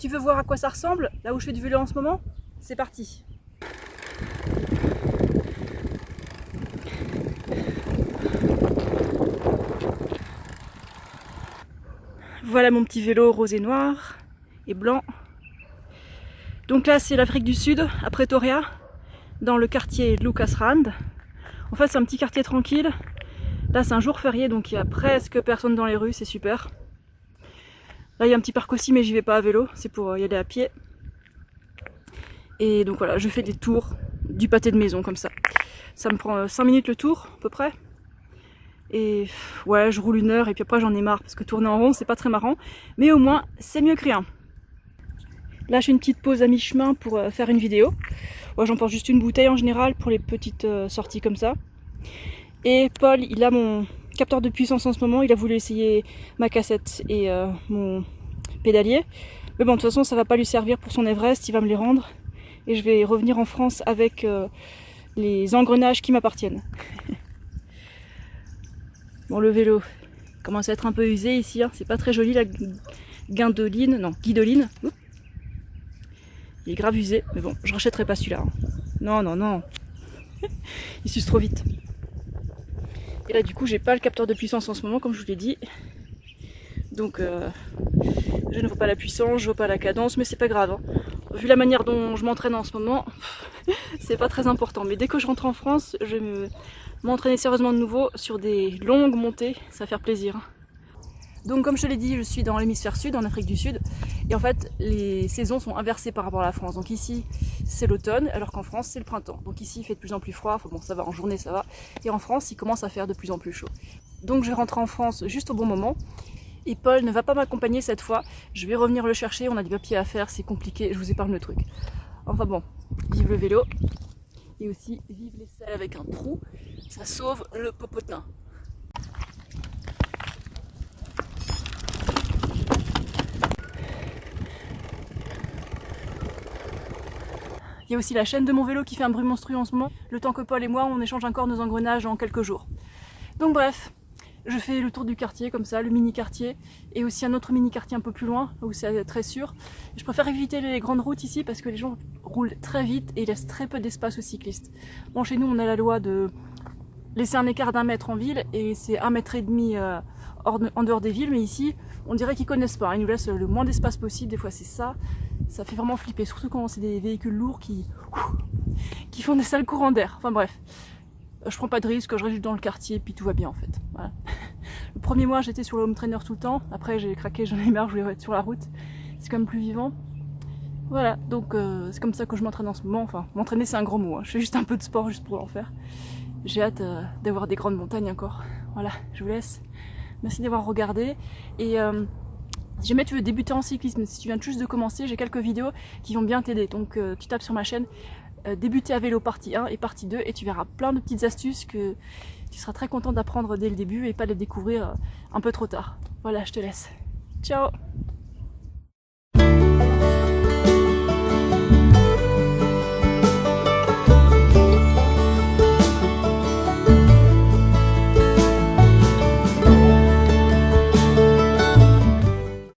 Tu veux voir à quoi ça ressemble, là où je fais du vélo en ce moment? C'est parti. Voilà mon petit vélo rose et noir et blanc. Donc là c'est l'Afrique du Sud, à Pretoria, dans le quartier Lucasrand. En fait c'est un petit quartier tranquille. Là c'est un jour férié donc il y a presque personne dans les rues, c'est super. Là il y a un petit parc aussi mais j'y vais pas à vélo, c'est pour y aller à pied. Et donc voilà, je fais des tours du pâté de maison comme ça. Ça me prend 5 minutes le tour à peu près. Et ouais, je roule 1 heure et puis après j'en ai marre parce que tourner en rond c'est pas très marrant. Mais au moins c'est mieux que rien. Là je fais une petite pause à mi-chemin pour faire une vidéo. Ouais, j'emporte juste une bouteille en général pour les petites sorties comme ça. Et Paul, il a mon capteur de puissance en ce moment, il a voulu essayer ma cassette et mon pédalier. Mais bon, de toute façon ça va pas lui servir pour son Everest, il va me les rendre. Et je vais revenir en France avec les engrenages qui m'appartiennent. Bon, le vélo commence à être un peu usé ici, hein. C'est pas très joli la guidoline. Oups. Il est grave usé, mais bon, je rachèterai pas celui-là. Hein. Non, non, non. Il s'use trop vite. Et là, du coup, j'ai pas le capteur de puissance en ce moment, comme je vous l'ai dit. Donc, je ne vois pas la puissance, je vois pas la cadence, mais c'est pas grave. Hein. Vu la manière dont je m'entraîne en ce moment, c'est pas très important. Mais dès que je rentre en France, je vais m'entraîner sérieusement de nouveau sur des longues montées, ça va faire plaisir. Donc comme je te l'ai dit, je suis dans l'hémisphère sud, en Afrique du Sud, et en fait les saisons sont inversées par rapport à la France. Donc ici c'est l'automne, alors qu'en France c'est le printemps. Donc ici il fait de plus en plus froid, enfin bon ça va, en journée ça va, et en France il commence à faire de plus en plus chaud. Donc je vais rentrer en France juste au bon moment, et Paul ne va pas m'accompagner cette fois, je vais revenir le chercher, on a des papiers à faire, c'est compliqué, je vous épargne le truc. Enfin bon, vive le vélo, et aussi vive les selles avec un trou, ça sauve le popotin. Il y a aussi la chaîne de mon vélo qui fait un bruit monstrueux en ce moment, le temps que Paul et moi on échange encore nos engrenages en quelques jours. Donc bref, je fais le tour du quartier comme ça, le mini quartier, et aussi un autre mini quartier un peu plus loin, où c'est très sûr. Je préfère éviter les grandes routes ici parce que les gens roulent très vite et laissent très peu d'espace aux cyclistes. Bon, chez nous on a la loi de laisser un écart d'1 mètre en ville, et c'est 1,5 m en dehors des villes, mais ici on dirait qu'ils connaissent pas, ils nous laissent le moins d'espace possible, des fois c'est ça. Ça fait vraiment flipper, surtout quand c'est des véhicules lourds qui font des sales courants d'air. Enfin bref, je prends pas de risque, je reste dans le quartier, puis tout va bien en fait. Voilà. Le premier mois j'étais sur le home trainer tout le temps, après j'ai craqué, j'en ai marre, je voulais être sur la route. C'est quand même plus vivant. Voilà, donc c'est comme ça que je m'entraîne en ce moment. Enfin, m'entraîner c'est un grand mot, hein. Je fais juste un peu de sport juste pour en faire. J'ai hâte d'avoir des grandes montagnes encore. Voilà, je vous laisse. Merci d'avoir regardé. Et si jamais tu veux débuter en cyclisme, si tu viens juste de commencer, j'ai quelques vidéos qui vont bien t'aider. Donc tu tapes sur ma chaîne débuter à vélo partie 1 et partie 2 et tu verras plein de petites astuces que tu seras très content d'apprendre dès le début et pas de les découvrir un peu trop tard. Voilà, je te laisse. Ciao!